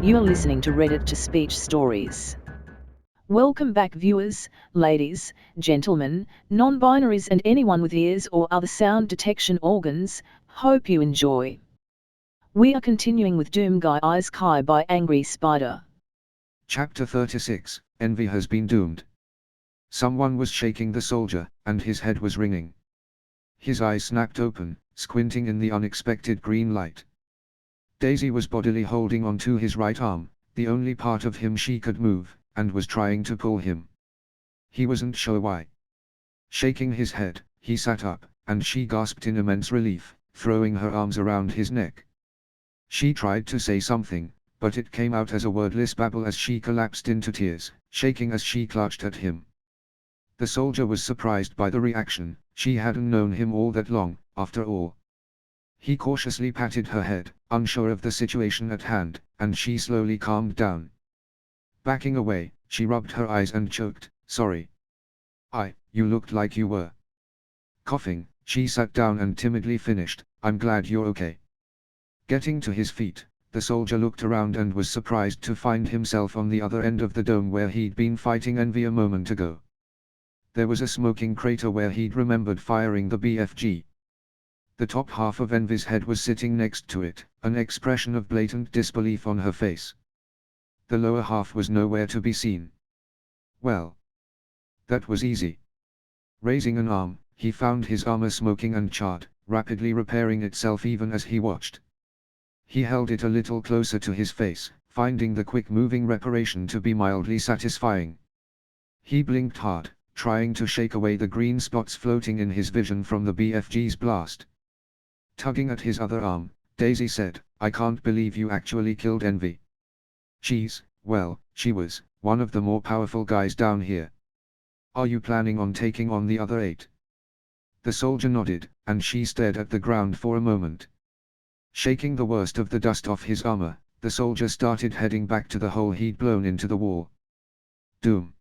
You are listening to Reddit to Speech Stories. Welcome back, viewers, ladies, gentlemen, non-binaries and anyone with ears or other sound detection organs. Hope you enjoy. We are continuing with Doom Guy Isekai by Angry Spider. Chapter 36, Envy has been doomed. Someone was shaking the soldier, and his head was ringing. His eyes snapped open, squinting in the unexpected green light. Daisy was bodily holding onto his right arm, the only part of him she could move, and was trying to pull him. He wasn't sure why. Shaking his head, he sat up, and she gasped in immense relief, throwing her arms around his neck. She tried to say something, but it came out as a wordless babble as she collapsed into tears, shaking as she clutched at him. The soldier was surprised by the reaction. She hadn't known him all that long, after all. He cautiously patted her head, unsure of the situation at hand, and she slowly calmed down. Backing away, she rubbed her eyes and choked, "Sorry. You looked like you were." Coughing, she sat down and timidly finished, "I'm glad you're okay." Getting to his feet, the soldier looked around and was surprised to find himself on the other end of the dome where he'd been fighting Envy a moment ago. There was a smoking crater where he'd remembered firing the BFG. The top half of Envy's head was sitting next to it, an expression of blatant disbelief on her face. The lower half was nowhere to be seen. Well, that was easy. Raising an arm, he found his armor smoking and charred, rapidly repairing itself even as he watched. He held it a little closer to his face, finding the quick-moving reparation to be mildly satisfying. He blinked hard, trying to shake away the green spots floating in his vision from the BFG's blast. Tugging at his other arm, Daisy said, "I can't believe you actually killed Envy. Well, she was one of the more powerful guys down here. Are you planning on taking on the other 8? The soldier nodded, and she stared at the ground for a moment. Shaking the worst of the dust off his armor, the soldier started heading back to the hole he'd blown into the wall. Doom.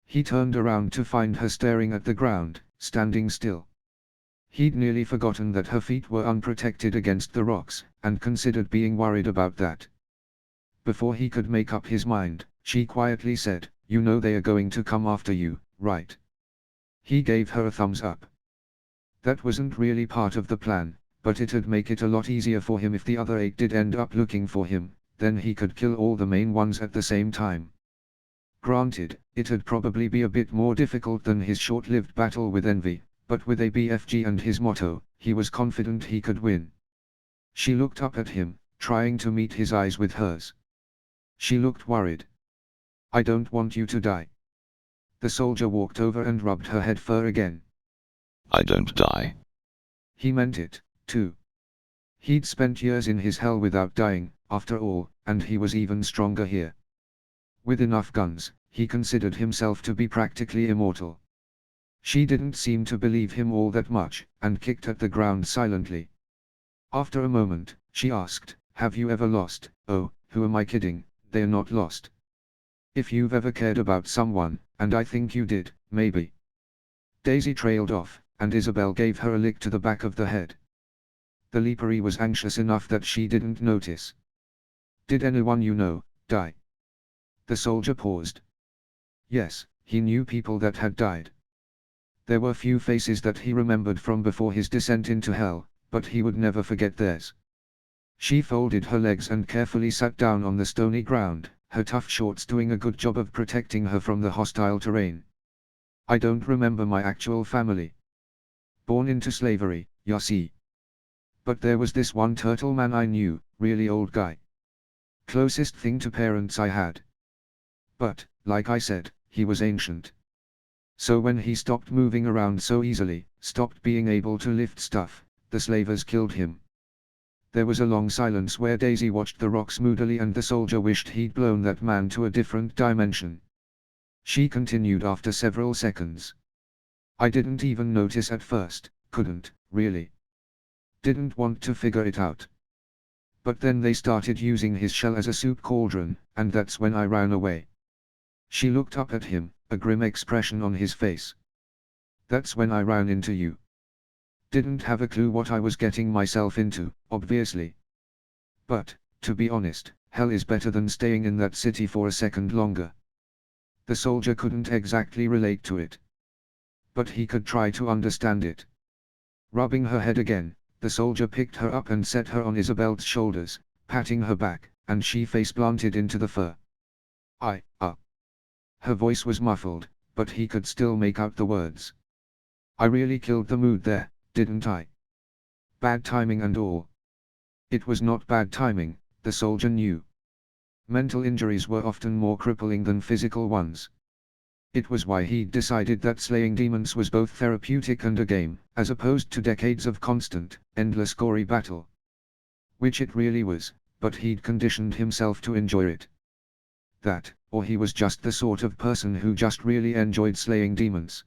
He turned around to find her staring at the ground, standing still. He'd nearly forgotten that her feet were unprotected against the rocks, and considered being worried about that. Before he could make up his mind, she quietly said, "You know they are going to come after you, right?" He gave her a thumbs up. That wasn't really part of the plan, but it'd make it a lot easier for him if the other 8 did end up looking for him, then he could kill all the main ones at the same time. Granted, it'd probably be a bit more difficult than his short-lived battle with Envy, but with a BFG and his motto, he was confident he could win. She looked up at him, trying to meet his eyes with hers. She looked worried. "I don't want you to die." The soldier walked over and rubbed her head fur again. "I don't die." He meant it, too. He'd spent years in his hell without dying, after all, and he was even stronger here. With enough guns, he considered himself to be practically immortal. She didn't seem to believe him all that much, and kicked at the ground silently. After a moment, she asked, "Have you ever lost?" "Oh, who am I kidding, they're not lost. If you've ever cared about someone, and I think you did, maybe." Daisy trailed off, and Isabel gave her a lick to the back of the head. The leapery was anxious enough that she didn't notice. "Did anyone you know die?" The soldier paused. Yes, he knew people that had died. There were few faces that he remembered from before his descent into hell, but he would never forget theirs. She folded her legs and carefully sat down on the stony ground, her tough shorts doing a good job of protecting her from the hostile terrain. "I don't remember my actual family. Born into slavery, ya see. But there was this one turtle man I knew, really old guy. Closest thing to parents I had. But, like I said, he was ancient. So when he stopped moving around so easily, stopped being able to lift stuff, the slavers killed him." There was a long silence where Daisy watched the rocks moodily and the soldier wished he'd blown that man to a different dimension. She continued after several seconds. "I didn't even notice at first, couldn't, really. Didn't want to figure it out. But then they started using his shell as a soup cauldron, and that's when I ran away." She looked up at him, a grim expression on his face. "That's when I ran into you. Didn't have a clue what I was getting myself into, obviously. But, to be honest, Hell is better than staying in that city for a second longer. The soldier couldn't exactly relate to it, but he could try to understand it. Rubbing her head again, the soldier picked her up and set her on Isabel's shoulders, patting her back, and she face-planted into the fur. Her voice was muffled, but he could still make out the words. I really killed the mood there, didn't I? Bad timing and all. It was not bad timing, the soldier knew. Mental injuries were often more crippling than physical ones. It was why he'd decided that slaying demons was both therapeutic and a game, as opposed to decades of constant, endless gory battle. Which it really was, but he'd conditioned himself to enjoy it. That, or he was just the sort of person who just really enjoyed slaying demons.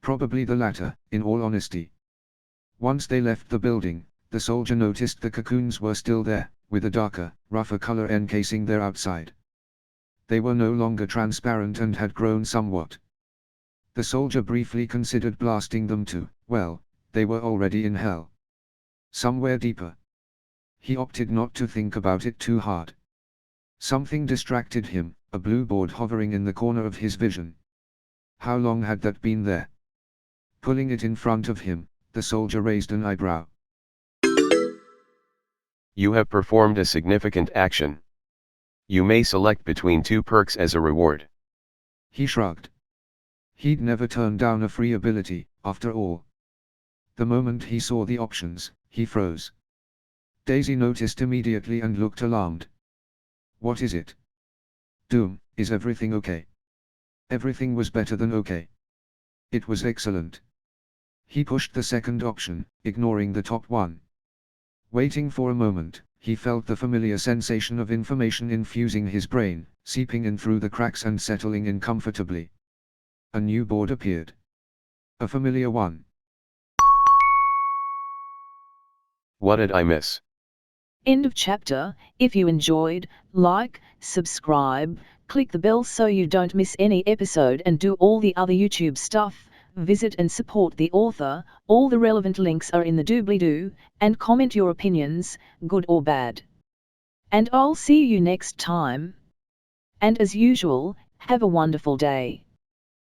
Probably the latter, in all honesty. Once they left the building, the soldier noticed the cocoons were still there, with a darker, rougher color encasing their outside. They were no longer transparent and had grown somewhat. The soldier briefly considered blasting them too. Well, they were already in hell. Somewhere deeper. He opted not to think about it too hard. Something distracted him, a blue board hovering in the corner of his vision. How long had that been there? Pulling it in front of him, the soldier raised an eyebrow. You have performed a significant action. You may select between 2 perks as a reward. He shrugged. He'd never turned down a free ability, after all. The moment he saw the options, he froze. Daisy noticed immediately and looked alarmed. What is it? Doom, is everything okay? Everything was better than okay. It was excellent. He pushed the second option, ignoring the top one. Waiting for a moment, he felt the familiar sensation of information infusing his brain, seeping in through the cracks and settling in comfortably. A new board appeared. A familiar one. What did I miss? End of chapter. If you enjoyed, like, subscribe, click the bell so you don't miss any episode and do all the other YouTube stuff. Visit and support the author. All the relevant links are in the doobly-doo, and comment your opinions, good or bad. And I'll see you next time. And as usual, have a wonderful day.